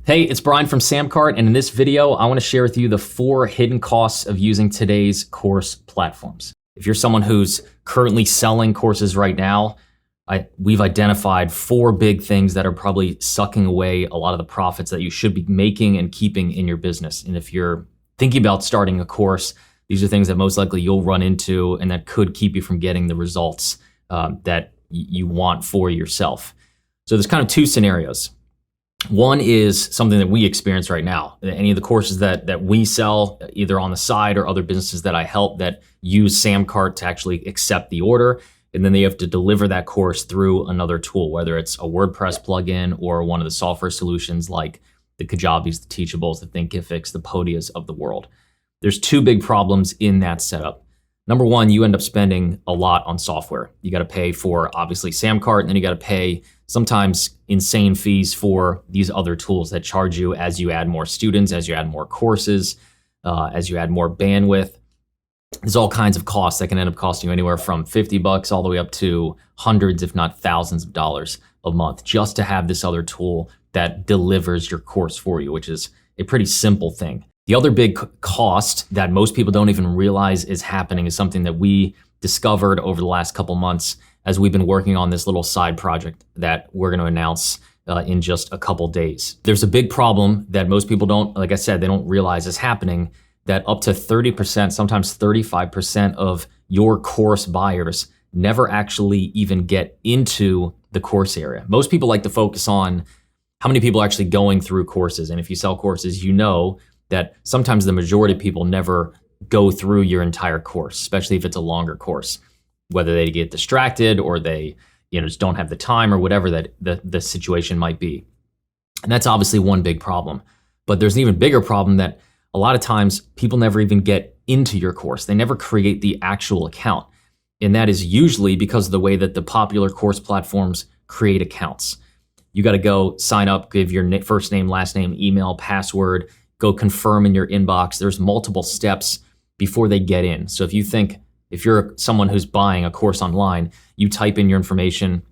Hey, it's Brian from SamCart, and in this video, I want to share with you the 4 hidden costs of using today's course platforms. If you're someone who's currently selling courses right now, we've identified 4 big things that are probably sucking away a lot of the profits that you should be making and keeping in your business. And if you're thinking about starting a course, these are things that most likely you'll run into and that could keep you from getting the results that you want for yourself. So there's kind of 2 scenarios. One is something that we experience right now. Any of the courses that we sell, either on the side or other businesses that I help that use SamCart to actually accept the order, and then they have to deliver that course through another tool, whether it's a WordPress plugin or one of the software solutions like the Kajabis, the Teachables, the Thinkifics, the Podias of the world. There's 2 big problems in that setup. Number one, you end up spending a lot on software. You got to pay for, obviously, SamCart, and then you got to pay sometimes insane fees for these other tools that charge you as you add more students, as you add more courses, as you add more bandwidth. There's all kinds of costs that can end up costing you anywhere from $50 all the way up to hundreds, if not thousands of dollars a month just to have this other tool that delivers your course for you, which is a pretty simple thing. The other big cost that most people don't even realize is happening is something that we discovered over the last couple months as we've been working on this little side project that we're going to announce in just a couple days. There's a big problem that most people don't, like I said, they don't realize is happening, that up to 30%, sometimes 35% of your course buyers never actually even get into the course area. Most people like to focus on how many people are actually going through courses. And if you sell courses, you know that sometimes the majority of people never go through your entire course, especially if it's a longer course, whether they get distracted or they just don't have the time or whatever that the situation might be. And that's obviously one big problem. But there's an even bigger problem that a lot of times people never even get into your course. They never create the actual account. And that is usually because of the way that the popular course platforms create accounts. You got to go sign up, give your first name, last name, email, password, go confirm in your inbox. There's multiple steps before they get in. So if you're someone who's buying a course online, you type in your information,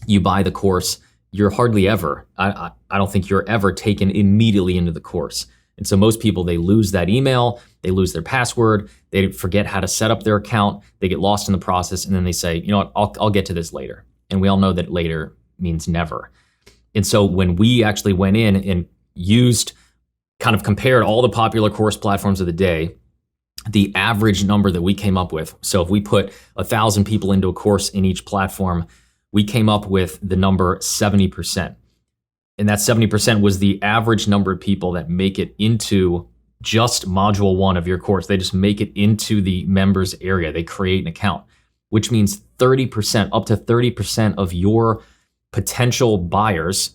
you buy the course, you're hardly ever, I don't think you're ever taken immediately into the course. And so most people, they lose that email, they lose their password, they forget how to set up their account, they get lost in the process, and then they say, you know what, I'll get to this later. And we all know that later means never. And so when we actually went in and kind of compared all the popular course platforms of the day, the average number that we came up with, so if we put 1,000 people into a course in each platform, we came up with the number 70%. And that 70% was the average number of people that make it into just module 1 of your course. They just make it into the members area. They create an account, which means 30%, up to 30% of your potential buyers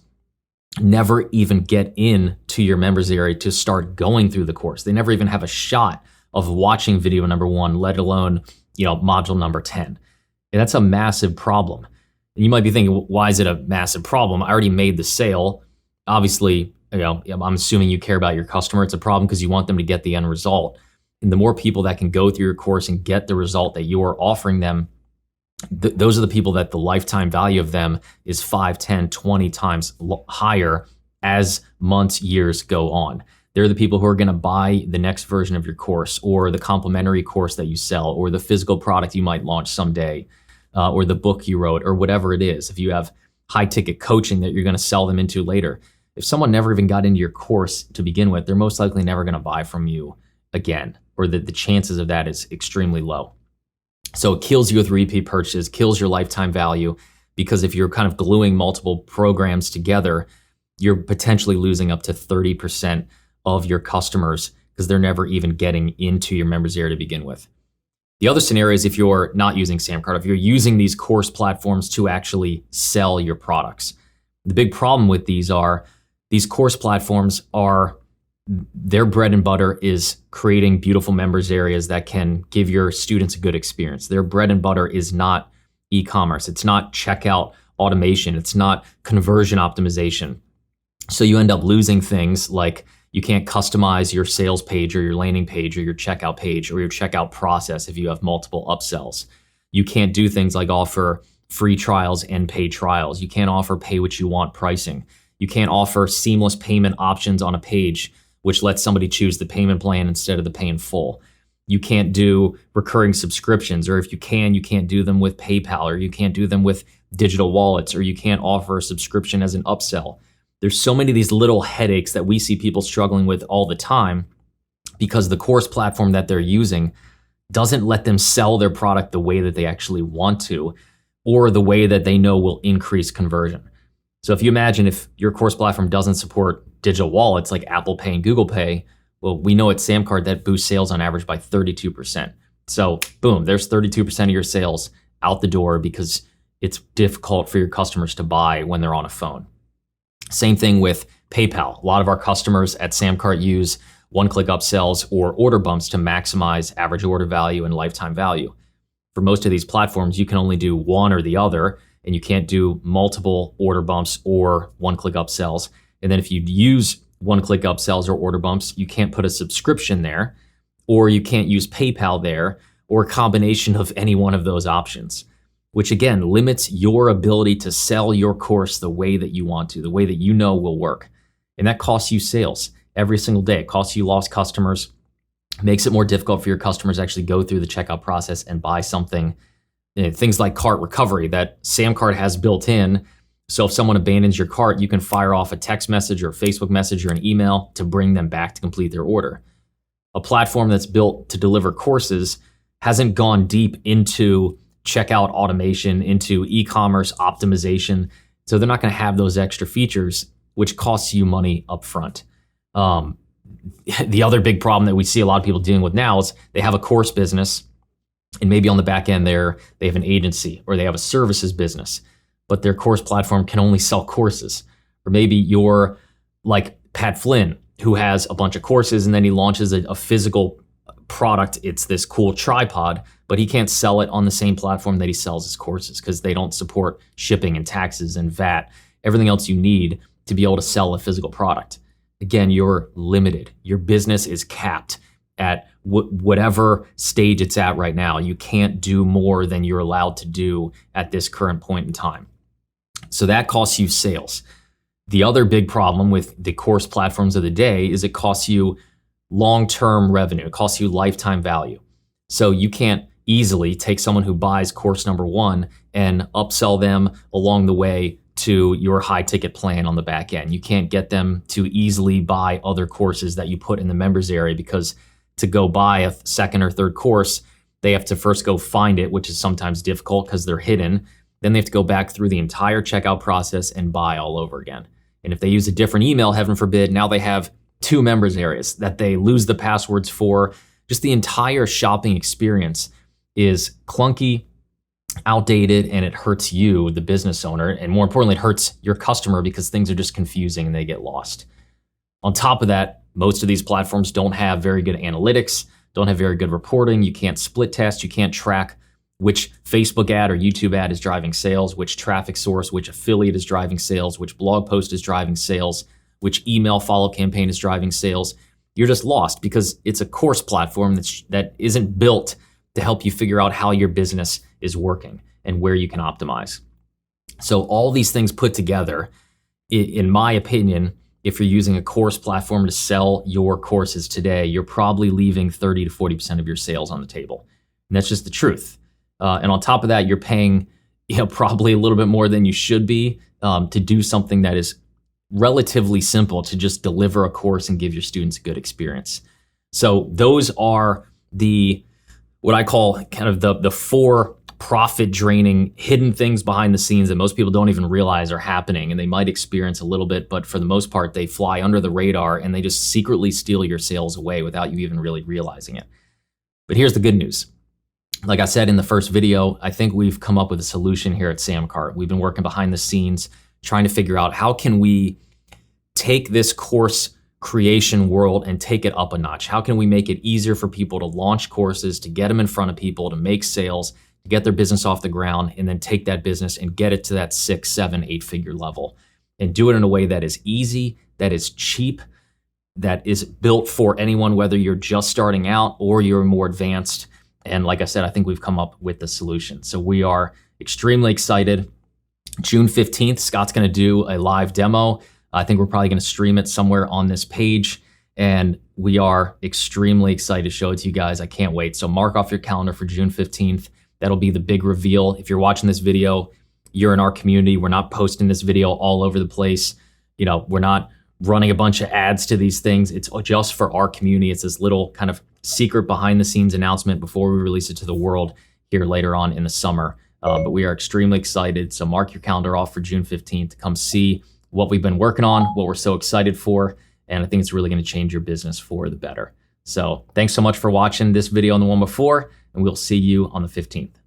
never even get in to your members area to start going through the course. They never even have a shot of watching video number 1, let alone, module number 10. And that's a massive problem. And you might be thinking, why is it a massive problem? I already made the sale. Obviously, I'm assuming you care about your customer. It's a problem because you want them to get the end result. And the more people that can go through your course and get the result that you are offering them, those are the people that the lifetime value of them is 5, 10, 20 times higher as months, years go on. They're the people who are going to buy the next version of your course or the complimentary course that you sell or the physical product you might launch someday or the book you wrote or whatever it is. If you have high ticket coaching that you're going to sell them into later, if someone never even got into your course to begin with, they're most likely never going to buy from you again, or the chances of that is extremely low. So it kills you with repeat purchases, kills your lifetime value, because if you're kind of gluing multiple programs together, you're potentially losing up to 30% of your customers because they're never even getting into your members area to begin with. The other scenario is if you're not using SamCart, if you're using these course platforms to actually sell your products. The big problem with these course platforms are, their bread and butter is creating beautiful members areas that can give your students a good experience. Their bread and butter is not e-commerce. It's not checkout automation. It's not conversion optimization. So you end up losing things like you can't customize your sales page or your landing page or your checkout page or your checkout process if you have multiple upsells. You can't do things like offer free trials and paid trials. You can't offer pay what you want pricing. You can't offer seamless payment options on a page, which lets somebody choose the payment plan instead of the pay in full. You can't do recurring subscriptions, or if you can't do them with PayPal, or you can't do them with digital wallets, or you can't offer a subscription as an upsell. There's so many of these little headaches that we see people struggling with all the time because the course platform that they're using doesn't let them sell their product the way that they actually want to, or the way that they know will increase conversion. So if you imagine if your course platform doesn't support digital wallets like Apple Pay and Google Pay, well, we know at SamCart that boosts sales on average by 32%. So boom, there's 32% of your sales out the door because it's difficult for your customers to buy when they're on a phone. Same thing with PayPal. A lot of our customers at SamCart use one-click upsells or order bumps to maximize average order value and lifetime value. For most of these platforms, you can only do one or the other, and you can't do multiple order bumps or one-click upsells. And then if you use one-click upsells or order bumps, you can't put a subscription there, or you can't use PayPal there, or a combination of any one of those options, which again limits your ability to sell your course the way that you want to, the way that you know will work. And that costs you sales every single day. It costs you lost customers, makes it more difficult for your customers to actually go through the checkout process and buy something. Things like cart recovery that SamCart has built in. So if someone abandons your cart, you can fire off a text message or a Facebook message or an email to bring them back to complete their order. A platform that's built to deliver courses hasn't gone deep into checkout automation, into e-commerce optimization. So they're not going to have those extra features, which costs you money up front. The other big problem that we see a lot of people dealing with now is they have a course business, and maybe on the back end there, they have an agency or they have a services business, but their course platform can only sell courses. Or maybe you're like Pat Flynn, who has a bunch of courses and then he launches a physical product. It's this cool tripod, but he can't sell it on the same platform that he sells his courses because they don't support shipping and taxes and VAT, everything else you need to be able to sell a physical product. Again, you're limited. Your business is capped at whatever stage it's at right now. You can't do more than you're allowed to do at this current point in time. So that costs you sales. The other big problem with the course platforms of the day is it costs you long-term revenue. It costs you lifetime value. So you can't easily take someone who buys course number one and upsell them along the way to your high ticket plan on the back end. You can't get them to easily buy other courses that you put in the members area, because to go buy a second or third course, they have to first go find it, which is sometimes difficult because they're hidden. Then they have to go back through the entire checkout process and buy all over again. And if they use a different email, heaven forbid, now they have 2 members areas that they lose the passwords for. Just the entire shopping experience is clunky, outdated, and it hurts you, the business owner, and more importantly, it hurts your customer because things are just confusing and they get lost. On top of that, most of these platforms don't have very good analytics, don't have very good reporting. You can't split test, you can't track which Facebook ad or YouTube ad is driving sales, which traffic source, which affiliate is driving sales, which blog post is driving sales, which email follow campaign is driving sales. You're just lost because it's a course platform that isn't built to help you figure out how your business is working and where you can optimize. So all these things put together, in my opinion, if you're using a course platform to sell your courses today, you're probably leaving 30 to 40% of your sales on the table. And that's just the truth. And on top of that, you're paying probably a little bit more than you should be to do something that is relatively simple, to just deliver a course and give your students a good experience. So those are what I call kind of the 4 profit draining hidden things behind the scenes that most people don't even realize are happening, and they might experience a little bit, but for the most part, they fly under the radar and they just secretly steal your sales away without you even really realizing it. But here's the good news. Like I said in the first video, I think we've come up with a solution here at SamCart. We've been working behind the scenes trying to figure out how can we take this course creation world and take it up a notch. How can we make it easier for people to launch courses, to get them in front of people, to make sales, to get their business off the ground, and then take that business and get it to that 6, 7, 8-figure level, and do it in a way that is easy, that is cheap, that is built for anyone, whether you're just starting out or you're more advanced. And like I said, I think we've come up with the solution. So we are extremely excited. June 15th, Scott's going to do a live demo. I think we're probably going to stream it somewhere on this page, and we are extremely excited to show it to you guys. I can't wait. So mark off your calendar for June 15th. That'll be the big reveal. If you're watching this video, you're in our community. We're not posting this video all over the place. You know, we're not running a bunch of ads to these things. It's just for our community. It's this little kind of secret behind the scenes announcement before we release it to the world here later on in the summer. But we are extremely excited. So mark your calendar off for June 15th to come see what we've been working on, what we're so excited for. And I think it's really going to change your business for the better. So thanks so much for watching this video and the one before, and we'll see you on the 15th.